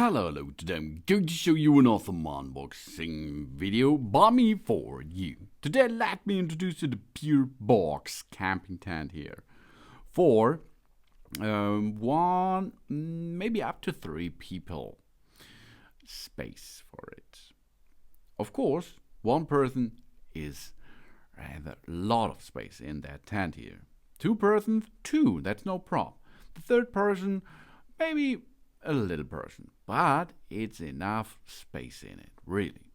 Hello, today I'm going to show you an awesome unboxing video by me for you. Today let me introduce you to the PUREBOX camping tent here for one, maybe up to 3 people space for it. Of course, one person is rather a lot of space in that tent here. 2 persons, 2, that's no problem. The 3rd person, maybe a little person, but it's enough space in it, really.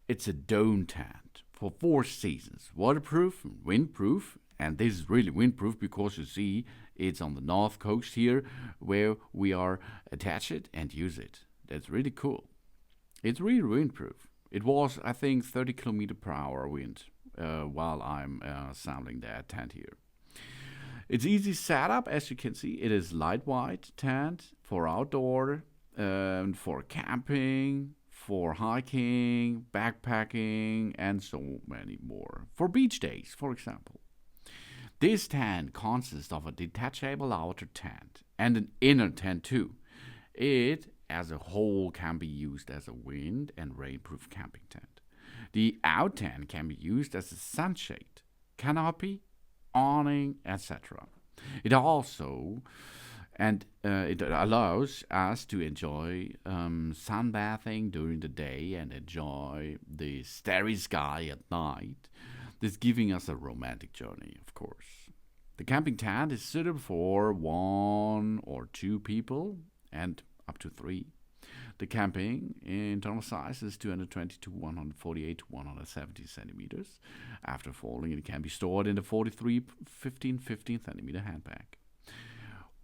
It's a dome tent for 4 seasons, waterproof and windproof, and this is really windproof because you see it's on the north coast here where we are attach it and use it. That's really cool. It's really windproof. It was, I think, 30 km/h wind while I'm assembling that tent here. It's easy setup, as you can see. It is lightweight tent for outdoor, for camping, for hiking, backpacking, and so many more. For beach days, for example. This tent consists of a detachable outer tent and an inner tent too. It, as a whole, can be used as a wind and rainproof camping tent. The out tent can be used as a sunshade, canopy, awning, etc. It also it allows us to enjoy sunbathing during the day and enjoy the starry sky at night. This giving us a romantic journey, of course. The camping tent is suitable for 1 or 2 people and up to 3. The camping internal size is 220 to 148 to 170 centimeters. After folding, it can be stored in the 43 15 centimeter handbag.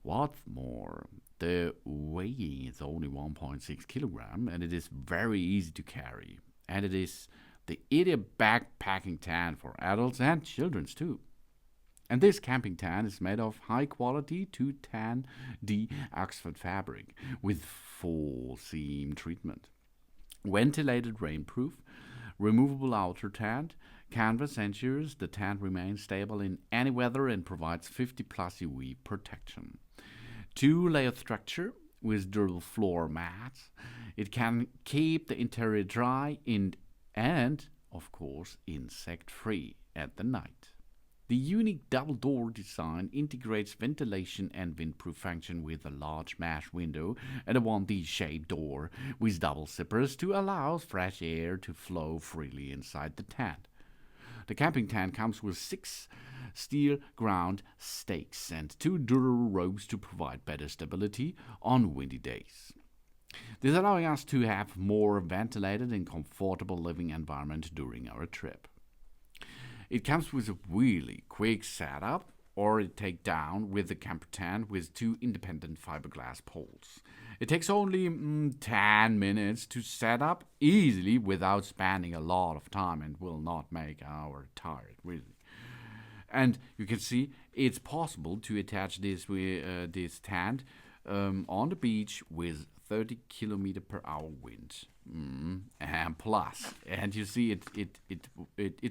What's more, the weighing is only 1.6 kilogram and it is very easy to carry. And it is the ideal backpacking tent for adults and children too. And this camping tent is made of high quality 210D Oxford fabric with full seam treatment. Ventilated rainproof, removable outer tent, canvas ensures the tent remains stable in any weather and provides 50+ UV protection. 2-layer structure with durable floor mats. It can keep the interior dry and, of course, insect-free at the night. The unique double-door design integrates ventilation and windproof function with a large mesh window and a 1D-shaped door with double zippers to allow fresh air to flow freely inside the tent. The camping tent comes with 6 steel ground stakes and 2 durable ropes to provide better stability on windy days. This allowing us to have more ventilated and comfortable living environment during our trip. It comes with a really quick setup or a take down with the camper tent with 2 independent fiberglass poles. It takes only 10 minutes to set up easily without spending a lot of time and will not make our tired, really. And you can see it's possible to attach this with this tent on the beach with 30 km/h wind. And plus, and you see it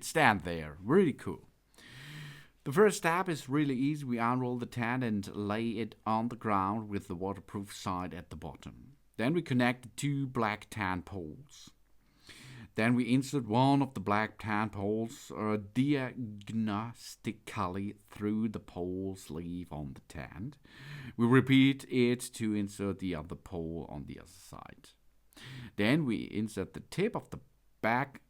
stand there, really cool. The first step is really easy. We unroll the tent and lay it on the ground with the waterproof side at the bottom. Then we connect the 2 black tent poles. Then we insert one of the black tent poles diagnostically through the pole sleeve on the tent. We repeat it to insert the other pole on the other side. Then we insert the tip of the black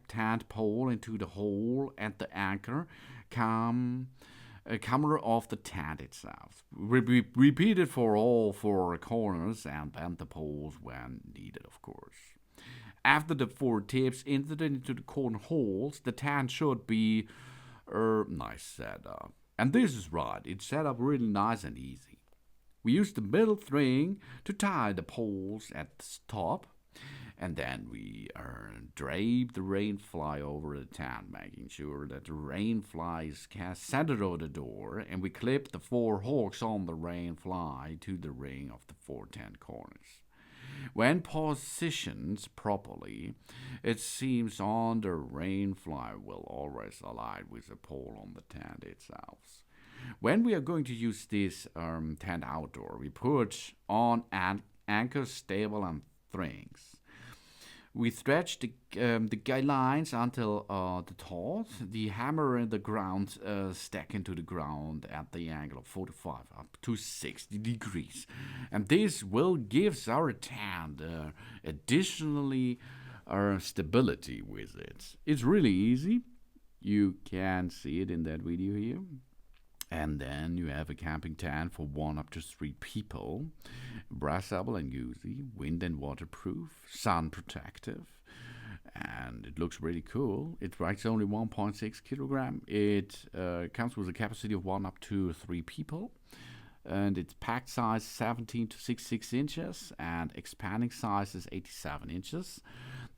tent pole into the hole at the anchor camera of the tent itself. Repeat it for all 4 corners and then the poles when needed, of course. After the 4 tips inserted into the corner holes, the tent should be nice setup. And this is right, it's set up really nice and easy. We use the middle string to tie the poles at the top, and then we drape the rainfly over the tent, making sure that the rainfly is centered over the door, and we clip the 4 hooks on the rainfly to the ring of the 4 tent corners. When positioned properly, it seems on the rainfly will always align with the pole on the tent itself. When we are going to use this tent outdoor, we put on anchor, stable, and strings. We stretch the guidelines until the top. The hammer and the ground stack into the ground at the angle of 45 up to 60 degrees. And this will give our tent additionally stability with it. It's really easy. You can see it in that video here. And then you have a camping tent for 1 up to 3 people. Breathable and easy, wind and waterproof, sun protective. And it looks really cool. It weighs only 1.6 kilogram. It comes with a capacity of 1 up to 3 people. And its packed size 17 to 66 inches. And expanding size is 87 inches.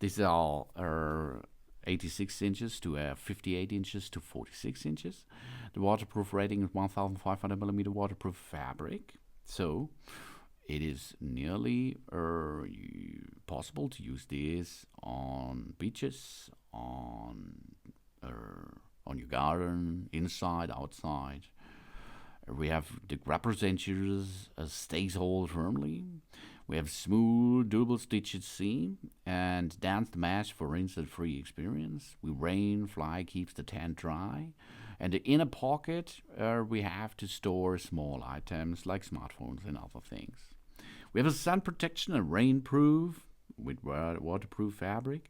These are 86 inches to 58 inches to 46 inches. The waterproof rating is 1,500 millimeter waterproof fabric. So it is nearly possible to use this on beaches, on your garden, inside, outside. We have the grabber cinches stays hold firmly. We have smooth double stitched seam and danced mesh for insect-free experience. We rain, fly, keeps the tent dry. And the inner pocket, we have to store small items like smartphones and other things. We have a sun protection and rainproof with waterproof fabric.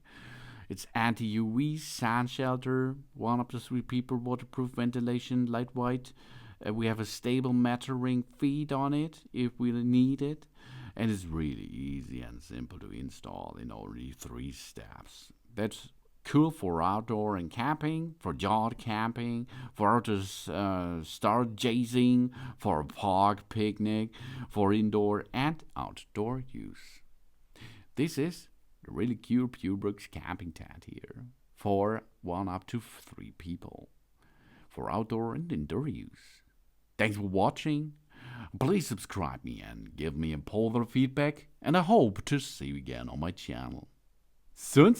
It's anti-UV, sand shelter, 1 up to 3 people, waterproof ventilation, lightweight. We have a stable metal ring feet on it if we need it. And it's really easy and simple to install in only 3 steps. That's cool for outdoor and camping, for yard camping, for outdoor stargazing, for a park picnic, for indoor and outdoor use. This is the really cute PUREBOX camping tent here for 1 up to 3 people, for outdoor and indoor use. Thanks for watching. Please subscribe me and give me a positive feedback, and I hope to see you again on my channel. Sun.